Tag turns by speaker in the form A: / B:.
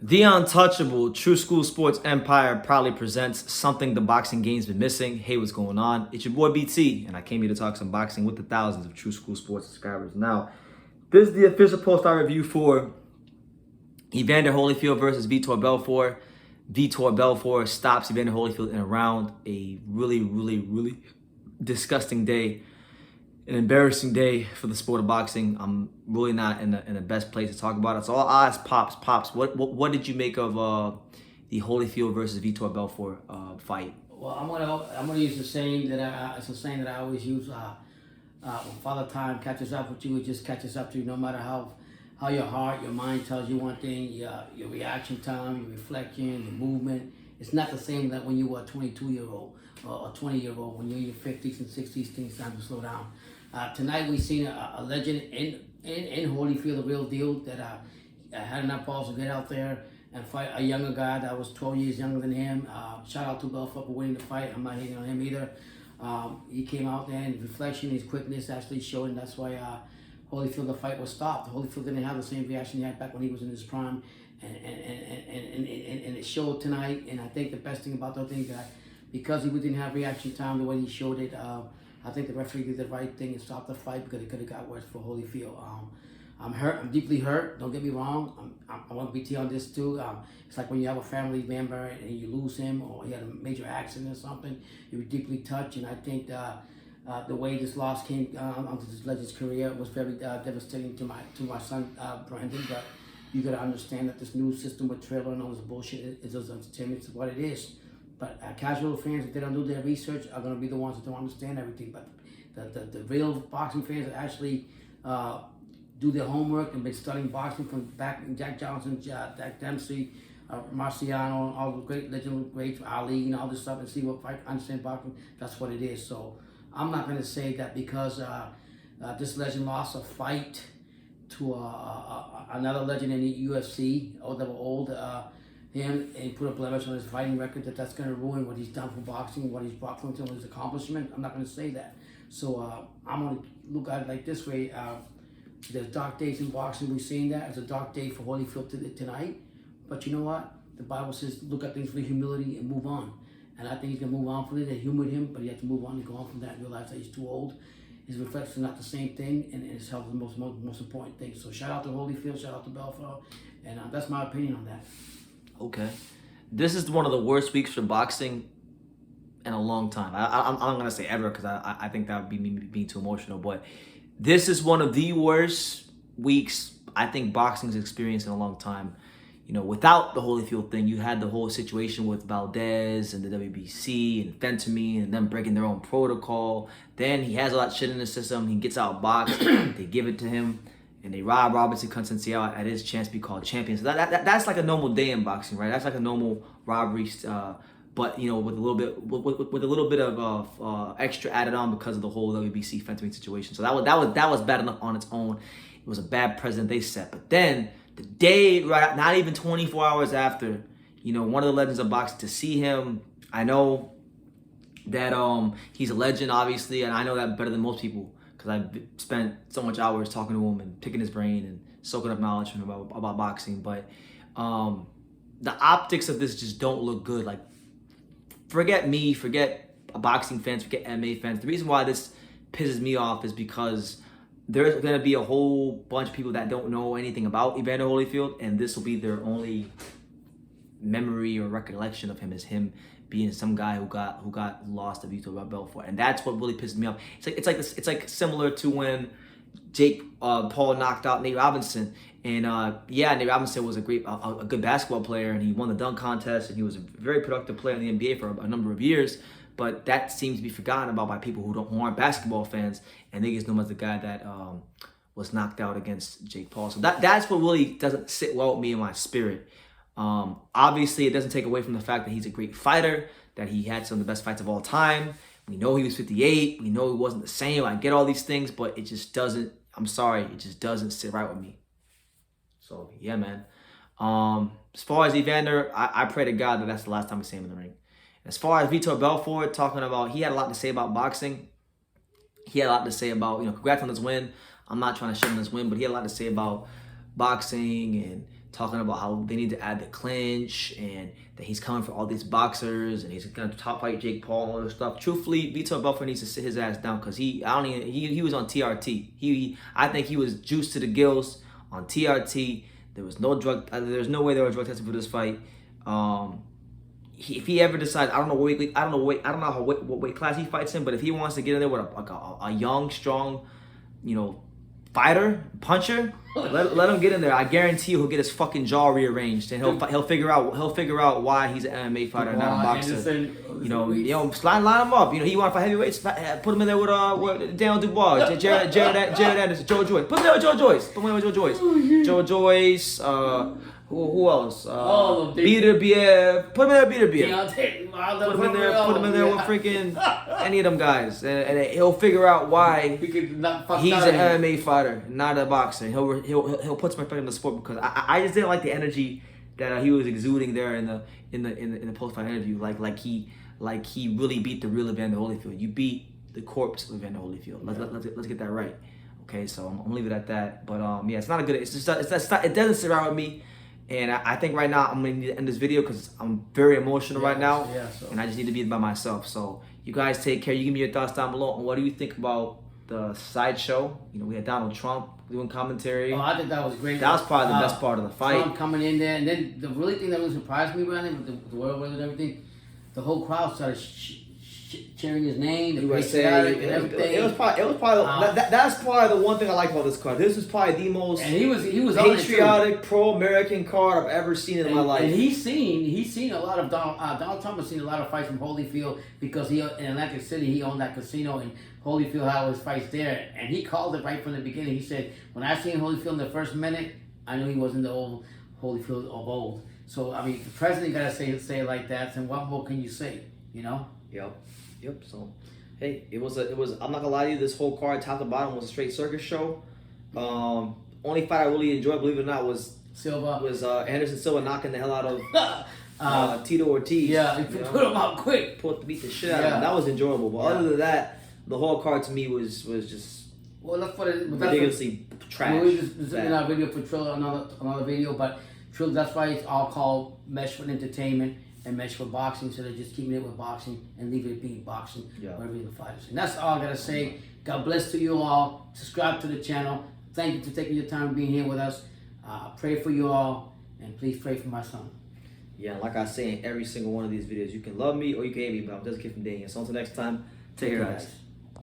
A: The untouchable True School Sports Empire proudly presents something the boxing game's been missing. Hey, what's going on? It's your boy BT, and I came here to talk some boxing with the thousands of True School Sports subscribers. Now, this is the official post-fight review for Evander Holyfield versus Vitor Belfort. Vitor Belfort stops Evander Holyfield in a round. A really disgusting day. An embarrassing day for the sport of boxing. I'm really not in the best place to talk about it. So I'll ask Pops, what did you make of the Holyfield versus Vitor Belfort fight?
B: Well, I'm gonna use the saying that it's a saying that I always use. When Father Time catches up with you, it just catches up to you. No matter how your heart, your mind tells you one thing, your reaction time, your reflection, your movement. It's not the same that when you were a 22-year-old or a 20-year-old. When you're in your 50s and 60s, things time to slow down. Tonight we've seen a legend in Holyfield, the real deal, that had enough balls to get out there and fight a younger guy that was 12 years younger than him. Shout out to Belfort for winning the fight. I'm not hating on him either. He came out there and his reflection, his quickness actually showed, and that's why Holyfield, the fight was stopped. Holyfield didn't have the same reaction he had back when he was in his prime, and it showed tonight. And I think the best thing about the thing that because he didn't have reaction time the way he showed it, I think the referee did the right thing and stopped the fight because it could have got worse for Holyfield. I'm hurt. I'm deeply hurt. Don't get me wrong. I want to be on this too. It's like when you have a family member and you lose him, or he had a major accident or something. You're deeply touched, and I think the way this loss came onto this legend's career was very devastating to my son Brandon. But you got to understand that this new system with trailer and all this bullshit is just entertainment. It's what it is. But casual fans, if they don't do their research, are going to be the ones that don't understand everything. But the real boxing fans that actually do their homework and been studying boxing from back in Jack Johnson, Jack Dempsey, Marciano, all the great legendary greats, Ali, and all this stuff, and see what fight, understand boxing, that's what it is. So I'm not going to say that because this legend lost a fight to another legend in the UFC, or that were old, him, and put a blemish on his fighting record, that's going to ruin what he's done for boxing, what he's brought to his accomplishment. I'm not going to say that. So I'm going to look at it like this way. There's dark days in boxing. We've seen that. It's a dark day for Holyfield tonight. But you know what? The Bible says look at things with humility and move on. And I think he's going to move on from it. They humored him, but he had to move on and go on from that and realize that he's too old. His reflections are not the same thing, and his health is the most important thing. So shout out to Holyfield, shout out to Belfort, and that's my opinion on that.
A: Okay, this is one of the worst weeks for boxing in a long time. I'm not gonna say ever because I think that would be me being too emotional, but this is one of the worst weeks I think boxing's experienced in a long time. You know, without the Holyfield thing, you had the whole situation with Valdez and the WBC and fentanyl and them breaking their own protocol. Then he has all that shit in the system. He gets outboxed. They give it to him. And they rob Robinson Conceicao at his chance to be called champion. So that's like a normal day in boxing, right? That's like a normal robbery, but you know, with a little bit of extra added on because of the whole WBC fentanyl situation. So that was bad enough on its own. It was a bad precedent they set. But then the day, right, not even 24 hours after, you know, one of the legends of boxing, to see him, I know that he's a legend, obviously, and I know that better than most people, because I've spent so much hours talking to him and picking his brain and soaking up knowledge from him about boxing. But the optics of this just don't look good. Like, forget me, forget boxing fans, forget MMA fans. The reason why this pisses me off is because there's going to be a whole bunch of people that don't know anything about Evander Holyfield, and this will be their only memory or recollection of him as him being some guy who got lost to Vitor Belfort, and that's what really pisses me off. It's like similar to when Jake Paul knocked out Nate Robinson, and Nate Robinson was a good basketball player, and he won the dunk contest, and he was a very productive player in the NBA for a number of years. But that seems to be forgotten about by people who aren't basketball fans, and they just know him as the guy that was knocked out against Jake Paul. So that's what really doesn't sit well with me in my spirit. Obviously, it doesn't take away from the fact that he's a great fighter, that he had some of the best fights of all time. We know he was 58. We know he wasn't the same. I get all these things, but it just doesn't, I'm sorry, it just doesn't sit right with me. So, yeah, man. As far as Evander, I pray to God that that's the last time we see him in the ring. As far as Vitor Belfort, talking about, he had a lot to say about boxing. He had a lot to say about, congrats on his win. I'm not trying to shit on his win, but he had a lot to say about boxing and talking about how they need to add the clinch and that he's coming for all these boxers and he's gonna top fight Jake Paul and all this stuff. Truthfully, Vitor Belfort needs to sit his ass down because he was on TRT. I think he was juiced to the gills on TRT. There was no there's no way they were drug testing for this fight. If he ever decides, I don't know what weight class he fights in, but if he wants to get in there with a young, strong, fighter, puncher, let him get in there. I guarantee he'll get his fucking jaw rearranged, and he'll figure out why he's an MMA fighter, not a boxer. Line him up. He want to fight heavyweights. Put him in there with Daniel Dubois, Jared Anderson, Joe Joyce. Put him there with Joe Joyce. Joe Joyce. Who else? Vitor Belfort. Put him in there with Vitor Belfort. Put him in there with freaking any of them guys, and he'll figure out why he's an MMA fighter, not a boxer. He'll put some respect in the sport because I just didn't like the energy that he was exuding there in the post fight interview. Like he really beat the real Evander Holyfield. You beat the corpse of Evander Holyfield. Let's get that right. Okay, so I'm gonna leave it at that. But yeah, it's not a good. It doesn't sit right with me. And I think right now I'm going to need to end this video because I'm very emotional right now. And I just need to be by myself. So you guys take care. You give me your thoughts down below on what do you think about the sideshow. We had Donald Trump doing commentary.
B: Oh, I think that was great.
A: That was probably the best part of the fight.
B: Trump coming in there. And then the really thing that really surprised me about it, with the world and everything, the whole crowd started cheering his name, the patriotic and everything.
A: It was probably that's probably the one thing I like about this card. This is probably the most
B: he was
A: patriotic, pro-American card I've ever seen in my life.
B: And he's seen a lot of Donald Trump has seen a lot of fights from Holyfield because he in Atlantic City he owned that casino and Holyfield had all his fights there, and he called it right from the beginning. He said, "When I seen Holyfield in the first minute, I knew he wasn't the old Holyfield of old." So I mean, the president got to say it like that. And what more can you say?
A: Yep. So, hey, it was. I'm not gonna lie to you. This whole card, top to bottom, was a straight circus show. Only fight I really enjoyed, believe it or not, was Anderson Silva knocking the hell out of Tito Ortiz.
B: Yeah, he put him out quick.
A: Beat the shit out of him. That was enjoyable. But other than that, the whole card to me was just ridiculously trash.
B: We just in our video for Trill another video, but Trill, that's why it's all called Mesh for Entertainment and Mesh for Boxing, so they're just keeping it with boxing and leaving it being boxing, whatever the fighters. And that's all I gotta say. God bless to you all. Subscribe to the channel. Thank you for taking your time being here with us. Pray for you all, and please pray for my son.
A: Yeah, like I say in every single one of these videos, you can love me or you can hate me, but I'm just a kid from Daniel. So until next time, take care, guys.